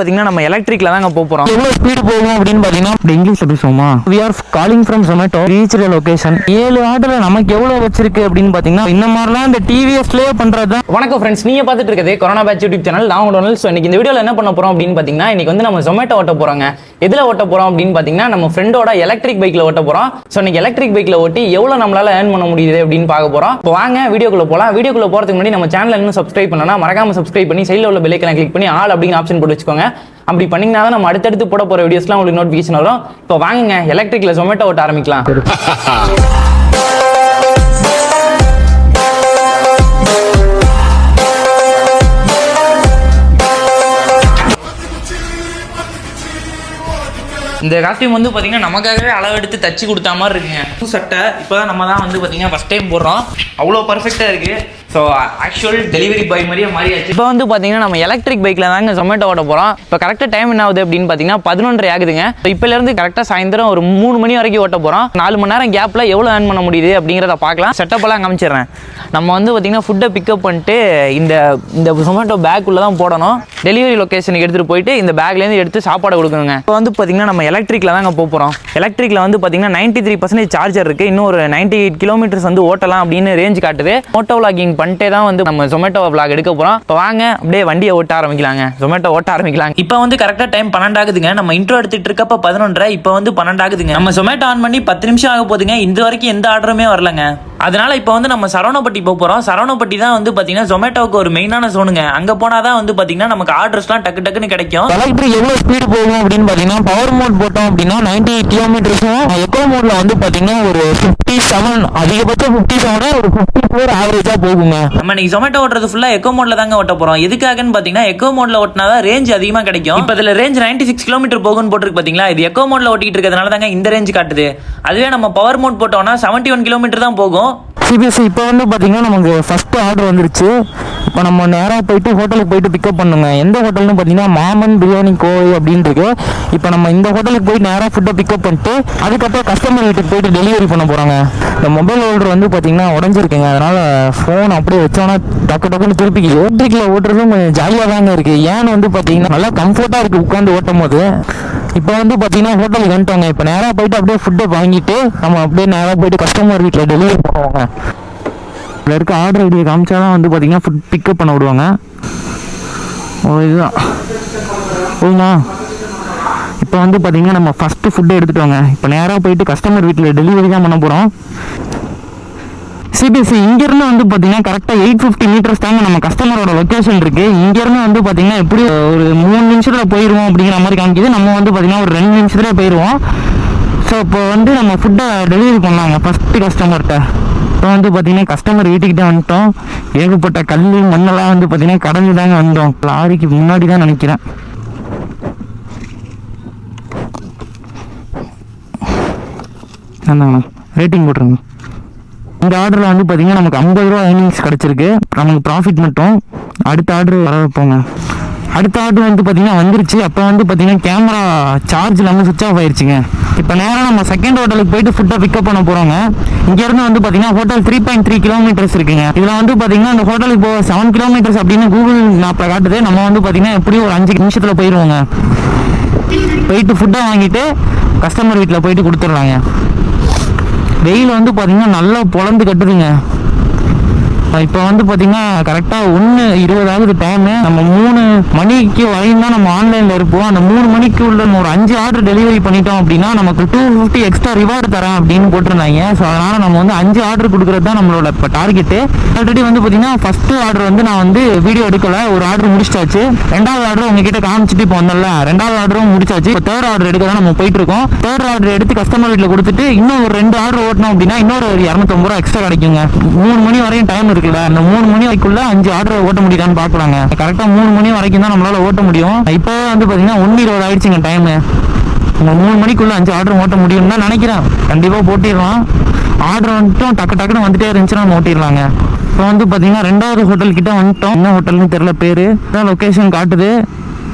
பாத்தீங்கன்னா நம்ம எலக்ட்ரிக்ல தாங்க போறோம். எவ்வளவு ஸ்பீடு போகும் அப்படின்னு பாத்தீங்கன்னா இங்கிலீஷ்ல பேசுவோமா? we are calling from Zomato reach the location. 7 ஆர்டர்ல நமக்கு எவ்வளவு வச்சிருக்கு அப்படின்னு பாத்தீங்கன்னா இந்த மாதிரிலாம் இந்த டிவிஎஸ்லயே பண்றது. வணக்கம் ஃப்ரெண்ட்ஸ், நீங்க பாத்துட்டு இருக்கிறது கொரோனா பேட்ச் யூடியூப் சேனல். நான் உங்களோட சோ இன்னைக்கு இந்த வீடியோல என்ன பண்ண போறோம் அப்படின்னு பாத்தீங்கன்னா இன்னைக்கு வந்து நம்ம Zomato ஓட்ட போறோங்க. எதுல ஓட்ட போறோம் அப்படின்னு பாத்தீங்கன்னா நம்ம ஃப்ரெண்டோட எலக்ட்ரிக் பைக்ல ஓட்ட போறோம். சோ இன்னைக்கு எலக்ட்ரிக் பைக்ல ஓட்டி எவ்வளவு நம்மளால ஏர்ன் பண்ண முடியுது அப்படின்னு பார்க்க போறோம். இப்போ வாங்க வீடியோக்குள்ள போலாம். வீடியோக்குள்ள போறதுக்கு முன்னாடி நம்ம சேனலை இன்னும் சப்ஸ்கிரைப் பண்ணலனா மறக்காம சப்ஸ்கிரைப் பண்ணி சைடுல உள்ள பெல் ஐகானை கிளிக் பண்ணி ஆல் அப்படிங்கிற ஆப்ஷன் போட்டு வச்சுக்கோங்க. அப்படி பண்ணீங்கன்னா தான் நம்ம அடுத்தடுத்து போட போற வீடியோஸ்லாம் உங்களுக்கு நோட்டிஃபிகேஷன் வரும். இப்போ வாங்குங்க எலக்ட்ரிக்ல Zomato ஓட்ட ஆரம்பிக்கலாம். இந்த காஸ்டியூம் வந்து பார்த்தீங்கன்னா நமக்காகவே அளவு எடுத்து தச்சு கொடுத்த மாதிரி இருக்குங்க. சட்டை இப்போ தான் நம்ம தான் வந்து பார்த்தீங்கன்னா ஃபஸ்ட் டைம் போடுறோம். அவ்வளோ பர்ஃபெக்டாக இருக்குது. ஸோ ஆக்சுவல் டெலிவரி பாய் மாதிரியே மாறியாச்சு. இப்போ வந்து பார்த்தீங்கன்னா நம்ம எலக்ட்ரிக் பைக்கில் தாங்க Zomato ஓட்ட போகிறோம். இப்போ கரெக்டாக டைம் என்ன ஆகுது அப்படின்னு பார்த்தீங்கன்னா 11:30 ஆகுதுங்க. ஸோ இப்போலேருந்து கரெக்டாக சாயந்தரம் ஒரு 3 மணி வரைக்கும் ஓட்ட போகிறோம். 4 மணி நேரம் கேப்பில் எவ்வளோ ஏர்ன் பண்ண முடியுது அப்படிங்கிறத பார்க்கலாம். செட்டப்பெல்லாம் காமிச்சிடுறேன். நம்ம வந்து பார்த்தீங்கன்னா ஃபுட்டை பிக்கப் பண்ணிட்டு இந்த Zomato பேக்குள்ளே தான் போடணும். டெலிவரி லொக்கேஷனுக்கு எடுத்துகிட்டு போயிட்டு இந்த பேக்லேருந்து எடுத்து சாப்பாடு கொடுக்கணுங்க. இப்போ வந்து பார்த்தீங்கன்னா நம்ம எலக்ட்ரிக்கில் தாங்க போகிறோம். எலக்ட்ரிக்கில் வந்து பார்த்தீங்கன்னா 93% சார்ஜர் இருக்குது. இன்னும் ஒரு 98 கிலோமீட்டர்ஸ் வந்து ஓட்டலாம் அப்படின்னு ரேஞ்ச் காட்டுது. மோட்டோ விளாகிங் பண்ணிட்டே தான் வந்து நம்ம Zomato விளாக் எடுக்க போகிறோம். இப்போ வாங்க அப்படியே வண்டியை ஓட்ட ஆரம்பிக்கலாங்க. Zomato ஓட்ட ஆரம்பிக்கலாங்க. இப்போ வந்து கரெக்டாக டைம் 12 ஆகுதுங்க. நம்ம இன்ட்ரோ எடுத்துகிட்டு இருக்கப்போ 11:30, இப்போ வந்து 12 ஆகுதுங்க. நம்ம Zomato ஆன் பண்ணி 10 நிமிஷம் ஆக போகுதுங்க. இந்த வரைக்கும் எந்த ஆர்டருமே வரலங்க. அதனால இப்போ வந்து நம்ம சரவணப்பட்டி போகிறோம். சரவணப்பட்டி தான் வந்து பார்த்தீங்கன்னா Zomatoவுக்கு ஒரு மெயினான சோனுங்க. அங்கே போனால் தான் வந்து பார்த்தீங்கன்னா நமக்கு ஆர்டர்ஸ்லாம் டக்கு டக்குன்னு கிடைக்கும். எலக்ட்ரிக் எவ்வளோ ஸ்பீடு போகும் அப்படின்னு பார்த்தீங்கன்னா பவர் மோட் போட்டோம் அப்படின்னா 98 கிலோமீட்டர்ஸும், எக்கோ மோட்ல வந்து பார்த்தீங்கன்னா ஒரு 57, அதிகபட்சம் 57 ஒரு 54 ஆவரேஜாக போகுங்க. நம்ம இன்னைக்கு Zomato ஓட்டுறது ஃபுல்லாக எக்கோ மோட்ல தாங்க ஓட்ட போகிறோம். எதுக்காகன்னு பார்த்தீங்கன்னா எக்கோ மோட்ல ஓட்டினா தான் ரேஞ்ச் அதிகமாக கிடைக்கும். இப்போ இதில் ரேஞ்ச் 96 கிலோமீட்டர் போகுன்னு போட்டுருக்கு பார்த்தீங்களா? இது எக்கோ மோட்ல ஓட்டிட்டு இருக்கிறதுனால தாங்க இந்த ரேஞ்ச் காட்டுது. அதுவே நம்ம பவர் மோட் போட்டோம்னா 71 கிலோமீட்டர் தான் போகும். சிபிஎஸ்சி இப்போ வந்து பார்த்தீங்கன்னா நமக்கு ஃபஸ்ட்டு ஆர்டர் வந்துருச்சு. இப்போ நம்ம நேராக போயிட்டு ஹோட்டலுக்கு போயிட்டு பிக்கப் பண்ணுங்க. எந்த ஹோட்டல்னு பார்த்தீங்கன்னா மாமன் பிரியாணி கோவை அப்படின்னு இருக்கு. இப்போ நம்ம இந்த ஹோட்டலுக்கு போய் நேராக ஃபுட்டை பிக்கப் பண்ணிட்டு அதுக்கப்புறம் கஸ்டமர் வீட்டுக்கு போயிட்டு டெலிவரி பண்ண போகிறாங்க. இந்த மொபைல் ஹோல்டர் வந்து பார்த்தீங்கன்னா உடஞ்சிருக்குங்க. அதனால் ஃபோன் அப்படியே வச்சோன்னா டக்கு டக்குன்னு திருப்பிக்குது. எலக்ட்ரிக்கில் ஓட்டுறதும் கொஞ்சம் ஜாலியாக தாங்க இருக்குது. ஏன்னு வந்து பார்த்தீங்கன்னா நல்லா கம்ஃபர்ட்டாக இருக்குது உட்காந்து ஓட்டும் போது. இப்போ வந்து பார்த்தீங்கன்னா ஹோட்டலுக்கு வந்துட்டோங்க. இப்போ நேராக போயிட்டு அப்படியே ஃபுட்டை வாங்கிட்டு நம்ம அப்படியே நேராக போயிட்டு கஸ்டமர் வீட்டில் டெலிவரி பண்ணுவாங்க. இதில் இருக்க ஆர்டர் ஐடியை காமிச்சா தான் வந்து பார்த்தீங்கன்னா ஃபுட் பிக்கப் பண்ண விடுவாங்க. இதுதான் ஓங்கண்ணா. இப்போ வந்து பார்த்தீங்கன்னா நம்ம ஃபஸ்ட்டு ஃபுட்டை எடுத்துட்டோங்க. இப்போ நேராக போயிட்டு கஸ்டமர் வீட்டில் டெலிவரி தான் பண்ண போகிறோம். சிபிஎஸ்சி இங்கேருந்து வந்து பார்த்தீங்கன்னா கரெக்டாக 850 மீட்டர்ஸ் தாங்க நம்ம கஸ்டமரோட லொக்கேஷன் இருக்குது. இங்கேருந்து வந்து பார்த்தீங்கன்னா எப்படி ஒரு 3 நிமிஷத்தில் போயிடுவோம் அப்படிங்கிற மாதிரி காமிக்குது. நம்ம வந்து பார்த்தீங்கன்னா ஒரு 2 நிமிஷத்துல போயிடுவோம். ஸோ இப்போ வந்து நம்ம ஃபுட்டை டெலிவரி பண்ணாங்க ஃபஸ்ட்டு கஸ்டமர்கிட்ட. இப்போ வந்து பார்த்தீங்கன்னா கஸ்டமர் வீட்டுக்கிட்ட வந்துட்டோம். ஏகப்பட்ட கல் மண்ணெல்லாம் வந்து பார்த்தீங்கன்னா கடந்து தாங்க வந்தோம். லாரிக்கு முன்னாடி தான் நினைக்கிறேன். அந்தாங்கண்ணா ரேட்டிங் போட்டுருங்க. இந்த ஆர்டரில் வந்து பார்த்தீங்கன்னா நமக்கு 50 ரூபா ஏர்னிங்ஸ் கிடச்சிருக்கு. நமக்கு ப்ராஃபிட் மட்டும். அடுத்த ஆர்டர் வர வைப்போங்க. அடுத்த ஆர்டர் வந்து பார்த்தீங்கன்னா வந்துருச்சு. அப்போ வந்து பார்த்தீங்கன்னா கேமரா சார்ஜ் இல்லாமல் சுவிட்ச் ஆஃப் ஆயிடுச்சுங்க. இப்போ நேராக நம்ம செகண்ட் ஹோட்டலுக்கு போயிட்டு ஃபுட்டை பிக்கப் பண்ண போகிறோங்க. இங்கேருந்து வந்து பார்த்தீங்கன்னா ஹோட்டல் 3.3 கிலோமீட்டர்ஸ் இருக்குங்க. இதில் வந்து பார்த்தீங்கன்னா அந்த ஹோட்டலுக்கு போக 7 கிலோமீட்டர்ஸ் அப்படின்னு கூகுள் மேப்பில் காட்டுது. நம்ம வந்து பார்த்தீங்கன்னா எப்படியும் ஒரு 5 நிமிஷத்தில் போயிடுவோங்க. போயிட்டு ஃபுட்டை வாங்கிட்டு கஸ்டமர் வீட்டில் போயிட்டு கொடுத்துட்றாங்க. வெயில் வந்து பார்த்தீங்கன்னா நல்லா பொழந்து கட்டுதுங்க. இப்போ வந்து பார்த்தீங்கன்னா கரெக்டாக 1:20 ஆகுது டைமு. நம்ம 3 மணிக்கு வரையும் தான் நம்ம ஆன்லைனில் இருப்போம். அந்த 3 மணிக்கு உள்ள ஒரு 5 ஆர்டர் டெலிவரி பண்ணிட்டோம் அப்படின்னா நமக்கு 250 எக்ஸ்ட்ரா ரிவார்டு தரேன் அப்படின்னு போட்டிருந்தாங்க. ஸோ அதனால் நம்ம வந்து 5 ஆர்டர் கொடுக்குறது தான் நம்மளோட இப்போ டார்கெட்டு. ஆல்ரெடி வந்து பார்த்தீங்கன்னா ஃபஸ்ட்டு ஆர்டர் வந்து நான் வந்து வீடியோ எடுக்கலை. ஒரு ஆர்டர் முடிச்சாச்சு. 2வது ஆர்டர் உங்ககிட்ட காமிச்சிட்டு இப்போ வந்தோம்ல, 2வது ஆர்டரும் முடிச்சாச்சு. இப்போ 3rd ஆர்டர் எடுக்க தான் நம்ம போயிட்டு இருக்கோம். 3rd ஆர்டர் எடுத்து கஸ்டமர் வீட்டில் கொடுத்துட்டு இன்னும் ஒரு 2 ஆர்டர் ஓட்டணும் அப்படின்னா இன்னொரு 250 ரூபா எக்ஸ்ட்ரா கிடைக்குங்க. 3 மணி வரையும் டைம் இருக்குல்ல, அந்த 3 மணி வரைக்குள்ள 5 ஆர்டர் ஓட்ட முடியுதான்னு பார்க்கலாங்க. கரெக்டாக 3 மணி வரைக்கும் தான் நம்மளால ஓட்ட முடியும். இப்போ வந்து பார்த்தீங்கன்னா 1:20 ஆயிடுச்சுங்க டைமு. 3 மணிக்குள்ள 5 ஆர்டர் ஓட்ட முடியும்னு தான் நினைக்கிறேன். கண்டிப்பாக போட்டிடலாம். ஆர்டர் வந்துட்டும் டக்கு டக்குன்னு வந்துட்டே இருந்துச்சுன்னா நம்ம ஓட்டிடலாங்க. இப்போ வந்து பார்த்தீங்கன்னா 2வது ஹோட்டல் கிட்ட வந்துட்டோம். என்ன ஹோட்டல்னு தெரியல பேர். இதான் லொக்கேஷன் காட்டுது.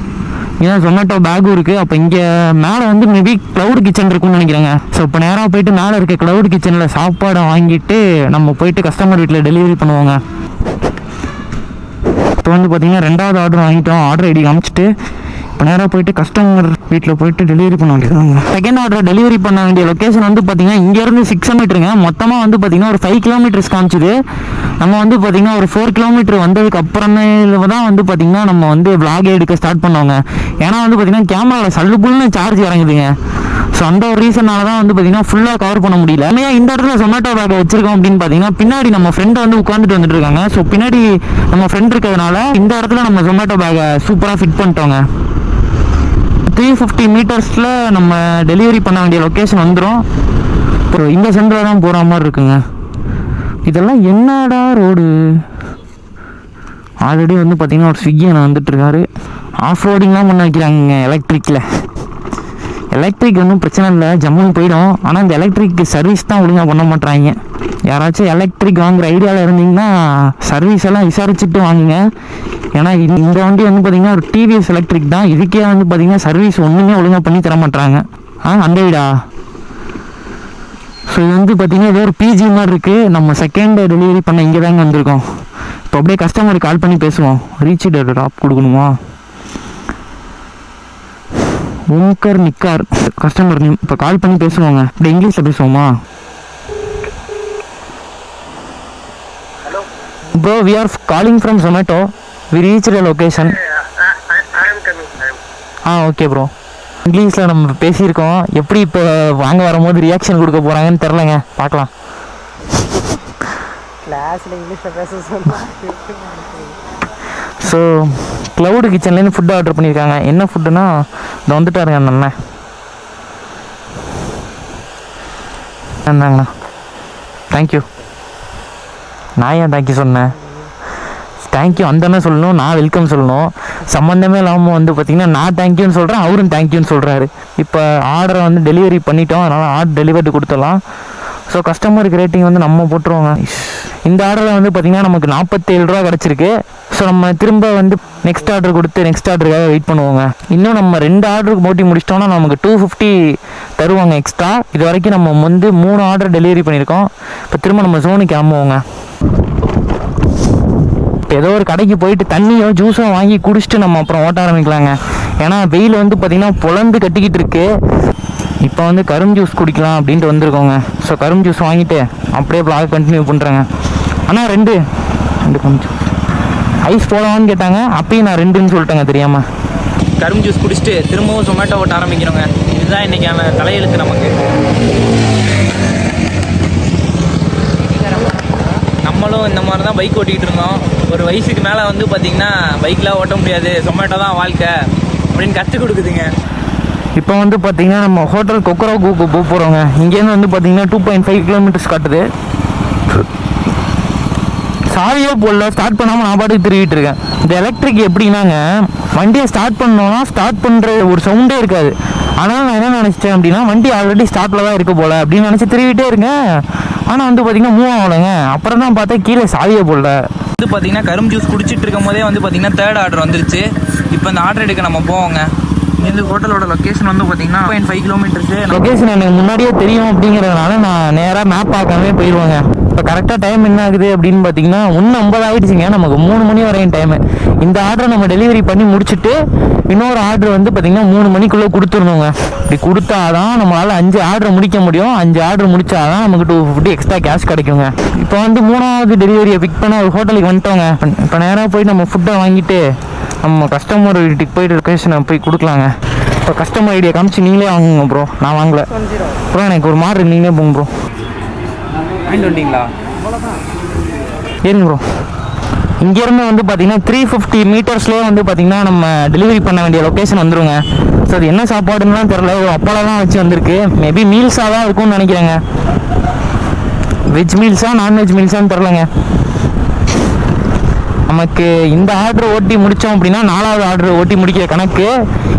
இதான் Zomato பேக்கும் இருக்குது. அப்போ இங்கே மேலே வந்து மேபி க்ளவுட் கிச்சன் இருக்குன்னு நினைக்கிறேங்க. ஸோ இப்போ நேராக போயிட்டு மேலே இருக்க க்ளவுட் கிச்சனில் சாப்பாடை வாங்கிட்டு நம்ம போயிட்டு கஸ்டமர் வீட்டில் டெலிவரி பண்ணுவோங்க. இப்போ வந்து பார்த்தீங்கன்னா 2வது ஆர்டர் வாங்கிட்டோம். ஆர்டர் ஐடி காமிச்சிட்டு இப்போ நேராக போயிட்டு கஸ்டமர் வீட்டில் போயிட்டு டெலிவரி பண்ண வேண்டியதாங்க. செகண்ட் ஆர்டர் டெலிவரி பண்ண வேண்டிய லொக்கேஷன் வந்து பார்த்தீங்கன்னா இங்கேருந்து 6 மீட்டருங்க. மொத்தமாக வந்து பார்த்தீங்கன்னா ஒரு 5 கிலோமீட்டர்ஸ் காமிச்சுது. நம்ம வந்து பார்த்தீங்கன்னா ஒரு 4 கிலோமீட்டர் வந்ததுக்கு அப்புறமே தான் வந்து பார்த்தீங்கன்னா நம்ம வந்து vlog எடுக்க ஸ்டார்ட் பண்ணுவாங்க. ஏன்னா வந்து பார்த்தீங்கன்னா கேமராவில் சல்லுபுல்னு சார்ஜ் இறங்குதுங்க. ஸோ அந்த ஒரு ரீசனால தான் வந்து பார்த்தீங்கன்னா ஃபுல்லாக கவர் பண்ண முடியல. ஏன் இந்த இடத்துல Zomato பேக் வச்சிருக்கோம் அப்படின்னு பார்த்தீங்கன்னா பின்னாடி நம்ம ஃப்ரெண்டை வந்து உட்காந்துட்டு வந்துட்டு இருக்காங்க. ஸோ பின்னாடி நம்ம ஃப்ரெண்ட் இருக்கிறதுனால இந்த இடத்துல நம்ம Zomato பேக்கை சூப்பராக ஃபிட் பண்ணிட்டோங்க. 350 மீட்டர்ஸில் நம்ம டெலிவரி பண்ண வேண்டிய லொக்கேஷன் வந்துடும். இப்போ இந்த சென்டரில் தான் போகிற மாதிரி இருக்குங்க. இதெல்லாம் என்னடா ரோடு. ஆல்ரெடி வந்து பார்த்தீங்கன்னா ஒரு ஸ்விக்கி நான் வந்துட்டுருக்காரு. ஆஃப் ரோடிங்லாம் பண்ண வைக்கிறாங்க எலக்ட்ரிக்கில். எலக்ட்ரிக் ஒன்றும் பிரச்சனை இல்லை, ஜம்முன்னு போயிடும். ஆனால் இந்த எலக்ட்ரிக் சர்வீஸ் தான் ஒழுங்காக பண்ண மாட்டாங்க. யாராச்சும் எலக்ட்ரிக் வாங்குகிற ஐடியாவில் இருந்தீங்கன்னா சர்வீஸ் எல்லாம் விசாரிச்சுட்டு வாங்குங்க. ஏன்னா இந்த வண்டி வந்து பார்த்திங்கன்னா ஒரு டிவிஎஸ் எலக்ட்ரிக் தான். இதுக்கே வந்து பார்த்திங்கன்னா சர்வீஸ் ஒன்றுமே ஒழுங்காக பண்ணி தர மாட்டாங்க. அந்த வீடா? ஸோ இது வந்து பார்த்திங்கன்னா ஏதோ ஒரு பிஜி மாதிரி இருக்குது. நம்ம செகண்ட் டெலிவரி பண்ண இங்கே தாங்க வந்திருக்கோம். இப்போ அப்படியே கஸ்டமருக்கு கால் பண்ணி பேசுவோம். ரீச் ட்ராப் கொடுக்கணுமா? Omkar Nikkor customer name. இப்போ கால் பண்ணி பேசுவாங்க. இப்படி இங்கிலீஷில் பேசுவோமா? Bro, we are calling from Zomato. We reached the location. I am coming. Okay bro. இங்கிலீஷில் நம்ம பேசியிருக்கோம். எப்படி இப்போ வாங்க வரும்போது ரியாக்ஷன் கொடுக்க போகிறாங்கன்னு தெரிலங்க, பார்க்கலாம். கிளாஸில் இங்கிலீஷில் பேச சொன்னால் ஸோ க்ளவுடு கிச்சன்லேருந்து ஃபுட் ஆர்டர் பண்ணியிருக்காங்க. என்ன ஃபுட்டுன்னா இந்த வந்துட்டாருங்க அந்த அண்ணன். என்னங்கண்ணா தேங்க்யூ. நான் ஏன் தேங்க்யூ சொன்னேன்? தேங்க்யூ அந்த அண்ணன் சொல்லணும், நான் வெல்கம் சொல்லணும். சம்மந்தமே இல்லாமல் வந்து பார்த்திங்கன்னா நான் தேங்க்யூன்னு சொல்கிறேன், அவரும் தேங்க்யூன்னு சொல்கிறாரு. இப்போ ஆர்டரை வந்து டெலிவரி பண்ணிட்டோம், அதனால் ஆர்டர் டெலிவரி கொடுத்துடலாம். ஸோ கஸ்டமருக்கு ரேட்டிங் வந்து நம்ம போட்டுருவோங்க. இந்த ஆர்டரில் வந்து பார்த்திங்கன்னா நமக்கு 47 ரூபா கிடச்சிருக்கு. ஸோ நம்ம திரும்ப வந்து நெக்ஸ்ட் ஆர்டர் கொடுத்து நெக்ஸ்ட் ஆர்டருக்காக வெயிட் பண்ணுவோங்க. இன்னும் நம்ம 2 ஆர்டருக்கு போட்டி முடிச்சிட்டோம்னா நமக்கு 250 தருவாங்க எக்ஸ்ட்ரா. இது வரைக்கும் நம்ம வந்து 3 ஆர்டர் டெலிவரி பண்ணியிருக்கோம். இப்போ திரும்ப நம்ம ஜோனுக்கு கிளம்புவோங்க. ஏதோ ஒரு கடைக்கு போயிட்டு தண்ணியோ ஜூஸோ வாங்கி குடிச்சிட்டு நம்ம அப்புறம் ஓட்ட ஆரம்பிக்கலாங்க. ஏன்னா வெயில் வந்து பார்த்திங்கன்னா பொழந்து கட்டிக்கிட்டு இருக்கு. இப்போ வந்து கரும் ஜூஸ் குடிக்கலாம் அப்படின்ட்டு வந்திருக்கோங்க. ஸோ கரும் ஜூஸ் வாங்கிட்டு அப்படியே vlog கண்டினியூ பண்ணுறேங்க. ஆனால் ரெண்டு கரும் ஜூஸ் ஐஸ் போடவான்னு கேட்டாங்க. அப்பயும் நான் 2ன்னு சொல்லிட்டேங்க தெரியாமல். கரும் ஜூஸ் குடிச்சிட்டு திரும்பவும் Zomato ஓட்ட ஆரம்பிக்கிறோங்க. இதுதான் இன்றைக்கான தலையெழுத்து நமக்கு. நம்மளும் இந்த மாதிரி தான் பைக் ஓட்டிகிட்டு இருந்தோம். ஒரு வயசுக்கு மேலே வந்து பார்த்திங்கன்னா பைக்கெலாம் ஓட்ட முடியாது, Zomato தான் வாழ்க்கை அப்படின்னு கற்றுக் கொடுக்குதுங்க. இப்போ வந்து பார்த்திங்கன்னா நம்ம ஹோட்டல் கொக்கரோக்கு போக போகிறோங்க. இங்கேருந்து வந்து பார்த்திங்கன்னா 2.5 கிலோமீட்டர்ஸ் காட்டுது. சாவியோ போடல, ஸ்டார்ட் பண்ணாமல் நான் பாட்டுக்கு திருவிட்டு இருக்கேன். இந்த எலக்ட்ரிக் எப்படின்னாங்க, வண்டியை ஸ்டார்ட் பண்ணோன்னா ஸ்டார்ட் பண்ணுற ஒரு சவுண்டே இருக்காது. ஆனால் நான் என்ன நினச்சிட்டேன் அப்படின்னா வண்டி ஆல்ரெடி ஸ்டார்ட்டில் தான் இருக்க போல் அப்படின்னு நினச்சி திருவிட்டே இருக்கேன். ஆனால் வந்து பார்த்திங்கன்னா மூவ் ஆகலைங்க. அப்புறம் தான் பார்த்தா கீழே சாவியை போடல. வந்து பார்த்திங்கன்னா கரும் ஜூஸ் குடிச்சிட்டு இருக்கும் போதே வந்து பார்த்திங்கன்னா 3rd ஆர்டர் வந்துருச்சு. இப்போ இந்த ஆர்டர் எடுக்க நம்ம போவோங்க. இந்த ஹோட்டலோட லொக்கேஷன் வந்து பார்த்திங்கன்னா 2.5 கிலோமீட்டர்ஸு. லொக்கேஷன் எனக்கு முன்னாடியே தெரியும் அப்படிங்கிறதுனால நான் நேராக மேப் பார்க்காமவே போயிடுவாங்க. இப்போ கரெக்டாக டைம் என்ன ஆகுது அப்படின்னு பார்த்தீங்கன்னா 1:50 ஆகிடுச்சிங்க. நமக்கு 3 மணி வரையும் டைமு. இந்த ஆர்டரை நம்ம டெலிவரி பண்ணி முடிச்சுட்டு இன்னொரு ஆர்டர் வந்து பார்த்திங்கன்னா 3 மணிக்குள்ளே கொடுத்துடணுங்க. இப்படி கொடுத்தா தான் நம்மளால் 5 ஆர்டர் முடிக்க முடியும். 5 ஆர்டர் முடித்தா தான் நமக்கு 250 எக்ஸ்ட்ரா கேஷ் கிடைக்குங்க. இப்போ வந்து 3வது டெலிவரியை பிக் பண்ண ஒரு ஹோட்டலுக்கு வந்துட்டோங்க. இப்போ நேராக போய் நம்ம ஃபுட்டை வாங்கிட்டு நம்ம கஸ்டமர் வீட்டுக்கு போய்ட்டு லொக்கேஷனை போய் கொடுக்கலாங்க. இப்போ கஸ்டமர் ஐடியா காமிச்சு நீங்களே வாங்குங்க ப்ரோ. நான் வாங்கலை ப்ரோ, எனக்கு ஒரு மாதிரி நீங்களே போங்க ப்ரோ. வாங்கிட்டு வந்துட்டீங்களா? ஏறுங்க ப்ரோ. இங்கேருந்து வந்து பார்த்தீங்கன்னா 350 மீட்டர்ஸ்லேயே வந்து பார்த்தீங்கன்னா நம்ம டெலிவரி பண்ண வேண்டிய லொக்கேஷன் வந்துருங்க. ஸோ அது என்ன சாப்பாடுன்னுலாம் தெரில, அப்பளம் தான் வச்சு வந்திருக்கு. மேபி மீல்ஸாக தான் இருக்கும்னு நினைக்கிறேங்க. வெஜ் மீல்ஸா நான்வெஜ் மீல்ஸான்னு தெரிலங்க. நமக்கு இந்த ஆர்டர் ஓட்டி முடித்தோம் அப்படின்னா 4வது ஆர்டர் ஓட்டி முடிக்கிற கணக்கு.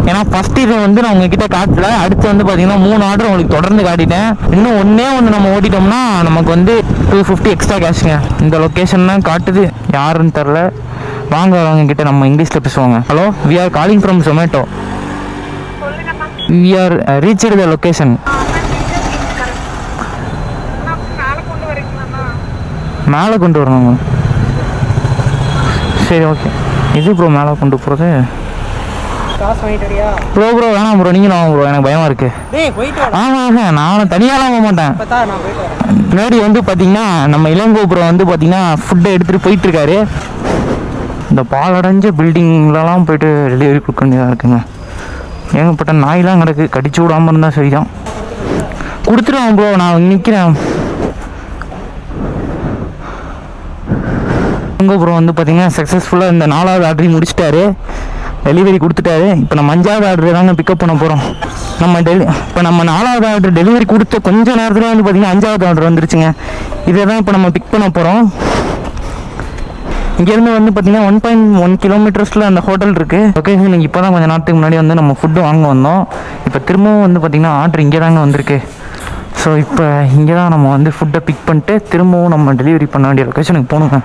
ஏன்னா ஃபஸ்ட்டு இது வந்து நான் உங்ககிட்ட காட்டல. அடுத்து வந்து பார்த்தீங்கன்னா 3 ஆர்டர் உங்களுக்கு தொடர்ந்து காட்டிட்டேன். இன்னும் ஒன்று நம்ம ஓட்டிட்டோம்னா நமக்கு வந்து 250 எக்ஸ்ட்ரா கேஷுங்க. இந்த லொக்கேஷன் தான் காட்டுது, யாருன்னு தெரில. வாங்க கிட்ட நம்ம இங்கிலீஷில் பேசுவாங்க. Hello, we are calling from Zomato. We are reached the location. மேலே கொண்டு வரணுங்க. சரி ஓகே. இது ப்ரோ மேலே கொண்டு போகிறது காசு வாங்கிட்டியா? ப்ரோ வேணாம் ப்ரோ, நீங்களும் வாங்க ப்ரோ, எனக்கு பயமாக இருக்குது. டேய் போயிட்டு வா. ஆமாம், நான் தனியாலாம் போக மாட்டேன். பார்த்தா நான் போயிட்டு வரேன். முன்னாடி வந்து பார்த்தீங்கன்னா நம்ம இளங்கோ ப்ரோ வந்து பார்த்தீங்கன்னா ஃபுட்டை எடுத்துகிட்டு போயிட்டுருக்காரு. இந்த பாலடைஞ்ச பில்டிங்லலாம் போயிட்டு டெலிவரி கொடுக்க வேண்டியதாக இருக்குங்க. ஏகப்பட்ட நாயெலாம் கிடக்கு, கடிச்சு விடாமல் இருந்தால் சரிதான். கொடுத்துருவான் ப்ரோ, நான் நிற்கிறேன். இளங்கோ ப்ரோ வந்து பார்த்தீங்கன்னா சக்ஸஸ்ஃபுல்லாக இந்த 4வது ஆர்டரையும் முடிச்சிட்டாரு, டெலிவரி கொடுத்துட்டாரு. இப்போ நம்ம 5வது ஆர்டர் தாங்க பிக்கப் பண்ண போகிறோம். இப்போ நம்ம 4வது ஆர்டர் டெலிவரி கொடுத்த கொஞ்சம் நேரத்தில் வந்து பார்த்திங்கன்னா 5வது ஆர்டர் வந்துருச்சுங்க. இதை தான் இப்போ நம்ம பிக் பண்ண போகிறோம். இங்கேருந்து வந்து பார்த்திங்கன்னா 1.1 கிலோமீட்டர்ஸில் அந்த ஹோட்டல் இருக்குது. லொக்கேஷன் இப்போ தான் கொஞ்சம் நேரத்துக்கு முன்னாடி வந்து நம்ம ஃபுட்டு வாங்க வந்தோம். இப்போ திரும்பவும் வந்து பார்த்திங்கன்னா ஆர்டர் இங்கே தாங்க வந்திருக்கு. ஸோ இப்போ இங்கே தான் நம்ம வந்து ஃபுட்டை பிக் பண்ணிட்டு திரும்பவும் நம்ம டெலிவரி பண்ண வேண்டிய லொக்கேஷனுக்கு போகணுங்க.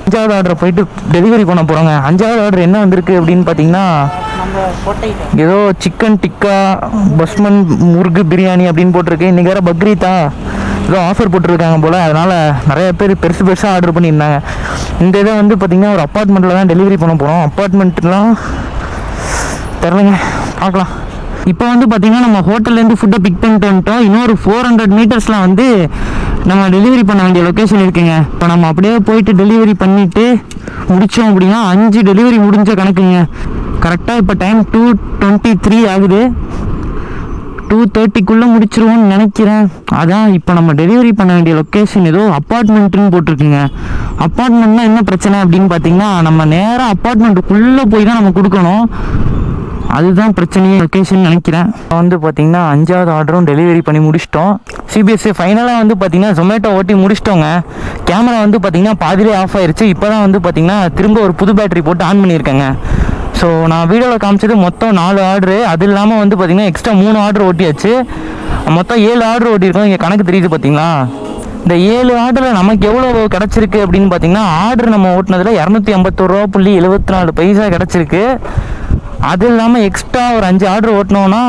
அஞ்சாவது ஆர்டர் போயிட்டு டெலிவரி பண்ண போகிறோங்க. 5வது ஆர்டர் என்ன வந்திருக்கு அப்படின்னு பார்த்தீங்கன்னா ஏதோ சிக்கன் டிக்கா பஸ்மன் முர்கு பிரியாணி அப்படின்னு போட்டிருக்கு. இன்றைக்கி வேறு பக்ரீத்தா, ஏதோ ஆஃபர் போட்டிருக்காங்க போல், அதனால் நிறைய பேர் பெருசாக ஆர்டர் பண்ணியிருந்தாங்க. இந்த இதை வந்து பார்த்திங்கன்னா ஒரு அப்பார்ட்மெண்ட்டில் தான் டெலிவரி பண்ண போகிறோம். அப்பார்ட்மெண்ட்லாம் தெரிலங்க, பார்க்கலாம். இப்போ வந்து பார்த்திங்கன்னா நம்ம ஹோட்டல்லேருந்து ஃபுட்டை பிக் பண்ணிட்டு வந்துட்டோம். இன்னொரு 400 மீட்டர்ஸில் வந்து நம்ம டெலிவரி பண்ண வேண்டிய லொக்கேஷன் இருக்குங்க. இப்போ நம்ம அப்படியே போயிட்டு டெலிவரி பண்ணிவிட்டு முடித்தோம் அப்படின்னா 5 டெலிவரி முடிஞ்ச கணக்குங்க. கரெக்டாக இப்போ டைம் 2:23 ஆகுது. 2:30க்குள்ளே முடிச்சிருவோம்னு நினைக்கிறேன். அதான் இப்போ நம்ம டெலிவரி பண்ண வேண்டிய லொக்கேஷன் ஏதோ அப்பார்ட்மெண்ட்டுன்னு போட்டிருக்குங்க. அப்பார்ட்மெண்ட்னா என்ன பிரச்சனை அப்படின்னு பார்த்தீங்கன்னா நம்ம நேராக அப்பார்ட்மெண்ட்டுக்குள்ளே போய் தான் நம்ம கொடுக்கணும். அதுதான் பிரச்சனையே லொக்கேஷன் நினைக்கிறேன். வந்து பார்த்திங்கன்னா 5வது ஆர்டரும் டெலிவரி பண்ணி முடிச்சிட்டோம். சிபிஎஸ்சி ஃபைனலாக வந்து பார்த்திங்கன்னா ஜொமேட்டோ ஓட்டி முடிச்சிட்டோங்க. கேமரா வந்து பார்த்திங்கன்னா பாதிலே ஆஃப் ஆயிடுச்சு. இப்போ தான் வந்து பார்த்திங்கன்னா திரும்ப ஒரு புது பேட்டரி போட்டு ஆன் பண்ணியிருக்கேங்க. ஸோ நான் வீடியோவில் காமிச்சது மொத்தம் 4 ஆர்டரு. அது இல்லாமல் வந்து பார்த்திங்கன்னா எக்ஸ்ட்ரா 3 ஆர்டர் ஓட்டியாச்சு. மொத்தம் 7 ஆர்டர் ஓட்டியிருக்கோம். இங்கே கணக்கு தெரியுது பார்த்தீங்களா? இந்த 7 ஆர்டரில் நமக்கு எவ்வளோ கிடச்சிருக்கு அப்படின்னு பார்த்தீங்கன்னா ஆர்டர் நம்ம ஓட்டினதில் 281.74 கிடச்சிருக்கு. அது இல்லாமல் எக்ஸ்ட்ரா ஒரு 5 ஆர்டர் ஓட்டினோன்னா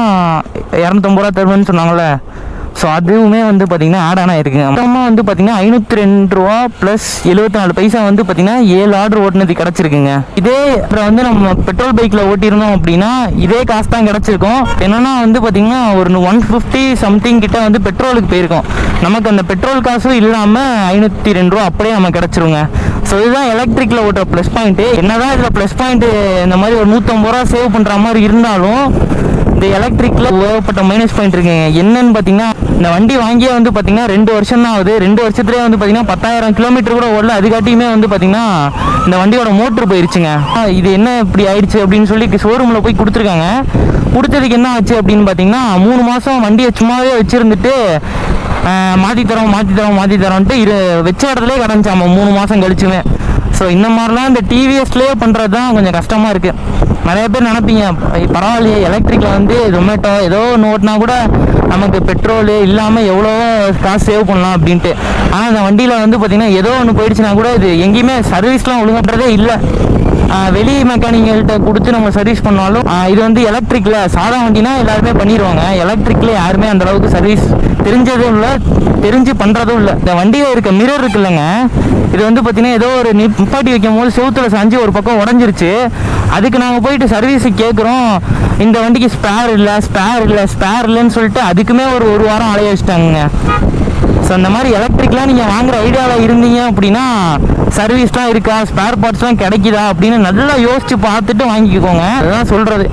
250 ரூபா தருவேன்னு சொன்னாங்களே, ஸோ அதுவுமே வந்து பார்த்திங்கன்னா ஆட் ஆன் ஆகிருக்குங்க. மொத்தமாக வந்து பார்த்திங்கன்னா 502 ரூபா ப்ளஸ் 74 பைசா வந்து பார்த்திங்கன்னா 7 ஆர்டர் ஓட்டினது கிடச்சிருக்குங்க. இதே அப்புறம் வந்து நம்ம பெட்ரோல் பைக்கில் ஓட்டியிருந்தோம் அப்படின்னா இதே காசு தான் கிடச்சிருக்கும். என்னென்னா வந்து பார்த்திங்கன்னா ஒரு 150 சம்திங் கிட்ட வந்து பெட்ரோலுக்கு போயிருக்கோம். நமக்கு அந்த பெட்ரோல் காசும் இல்லாமல் 502 ரூபா அப்படியே நமக்கு கிடச்சிருங்க. ஸோ இதுதான் எலக்ட்ரிக்கில் ஓட்டுற ப்ளஸ் பாயிண்ட்டு. என்ன தான் இதில் ப்ளஸ் பாயிண்ட்டு இந்த மாதிரி ஒரு 150 ரூபா சேவ் பண்ணுற மாதிரி இருந்தாலும் இந்த எலக்ட்ரிக்கில் ஏகப்பட்ட மைனஸ் பாயிண்ட் இருக்குங்க. என்னன்னு பார்த்தீங்கன்னா இந்த வண்டி வாங்கியே வந்து பார்த்தீங்கன்னா 2 வருஷம் தான் ஆகுது. 2 வருஷத்துலேயே வந்து பார்த்தீங்கன்னா 10,000 கிலோமீட்டர் கூட ஓடல. அதுக்காட்டியுமே வந்து பார்த்தீங்கன்னா இந்த வண்டியோட மோட்ரு போயிருச்சுங்க. இது என்ன இப்படி ஆயிடுச்சு அப்படின்னு சொல்லி ஷோரூமில் போய் கொடுத்துருக்காங்க. கொடுத்ததுக்கு என்ன ஆச்சு அப்படின்னு பார்த்தீங்கன்னா 3 மாதம் வண்டியை சும்மாவே வச்சுருந்துட்டு மாற்றி தரோன்ட்டு வச்ச இடத்துலேயே கிடந்துச்சாமா 3 மாதம் கழிச்சுமே. ஸோ இந்த மாதிரிலாம் இந்த டிவிஎஸ்லேயே பண்ணுறது தான் கொஞ்சம் கஷ்டமாக இருக்குது. நிறைய பேர் நினைப்பீங்க பரவாயில்லையே எலக்ட்ரிக்கில் வந்து ஜொமேட்டோ ஏதோ ஒன்று ஓட்டினா கூட நமக்கு பெட்ரோலு இல்லாமல் எவ்வளோ காசு சேவ் பண்ணலாம் அப்படின்ட்டு. ஆனால் இந்த வண்டியில் வந்து பார்த்திங்கன்னா ஏதோ ஒன்று போயிடுச்சுன்னா கூட இது எங்கேயுமே சர்வீஸ்லாம் ஒழுங்கன்றதே இல்லை. வெளி மெக்கானிக்கல்கிட்ட கொடுத்து நம்ம சர்வீஸ் பண்ணாலும் இது வந்து எலக்ட்ரிக்கில் சாதா வண்டினா எல்லாருமே பண்ணிடுவாங்க. எலக்ட்ரிக்கில் யாருமே அந்தளவுக்கு சர்வீஸ் தெரிஞ்சதும் இல்லை, தெரிஞ்சு பண்ணுறதும் இல்லை. இந்த வண்டியில் இருக்க மிரர் இருக்குல்லங்க, இது வந்து பார்த்திங்கன்னா ஏதோ ஒரு நிப்பாட்டி வைக்கும் போது செவுத்தில் சாஞ்சு ஒரு பக்கம் உடஞ்சிருச்சு. அதுக்கு நாங்கள் போயிட்டு சர்வீஸுக்கு கேட்குறோம், இந்த வண்டிக்கு ஸ்பேர் இல்லைன்னு சொல்லிட்டு அதுக்குமே ஒரு வாரம் அலைய வச்சுட்டாங்க. ஸோ அந்த மாதிரி எலக்ட்ரிக்லாம் நீங்கள் வாங்குகிற ஐடியாவில் இருந்தீங்க அப்படின்னா சர்வீஸ்லாம் இருக்கா, ஸ்பேர் பார்ட்ஸ்லாம் கிடைக்குதா அப்படின்னு நல்லா யோசித்து பார்த்துட்டு வாங்கிக்கோங்க. அதுதான் சொல்கிறது.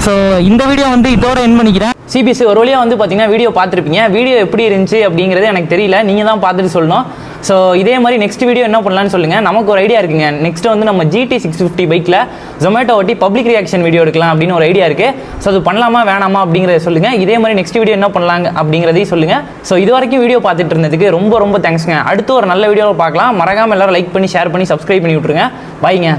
ஸோ இந்த வீடியோ வந்து இதோட என் பண்ணிக்கிறேன். சிபிஎஸ்சி ஒரு வழியாக வந்து பார்த்தீங்கன்னா வீடியோ பார்த்துருப்பீங்க. வீடியோ எப்படி இருந்துச்சு அப்படிங்கிறது எனக்கு தெரியல, நீங்கள் தான் பார்த்துட்டு சொல்லணும். ஸோ இதே மாதிரி நெக்ஸ்ட் வீடியோ என்ன பண்ணலான்னு சொல்லுங்கள். நமக்கு ஒரு ஐடியா இருக்குங்க. நெக்ஸ்ட் வந்து நம்ம GT 650 பைக்கில் ஜொமேட்டோ ஓட்டி பப்ளிக் ரியாக்ஷன் வீடியோ எடுக்கலாம் அப்படின்னு ஒரு ஐடியா இருக்குது. ஸோ அது பண்ணலாமா வேணாமா அப்படிங்கிறத சொல்லுங்கள். இதே மாதிரி நெக்ஸ்ட் வீடியோ என்ன பண்ணலாங்க அப்படிங்கிறதையும் சொல்லுங்கள். ஸோ இது வரைக்கும் வீடியோ பார்த்துட்டு இருந்ததுக்கு ரொம்ப ரொம்ப தேங்க்ஸ்ங்க. அடுத்து ஒரு நல்ல வீடியோவில் பார்க்கலாம். மறக்காமல் எல்லாரும் லைக் பண்ணி ஷேர் பண்ணி சப்ஸ்கிரைப் பண்ணி விட்ருங்க. பாய்ங்க.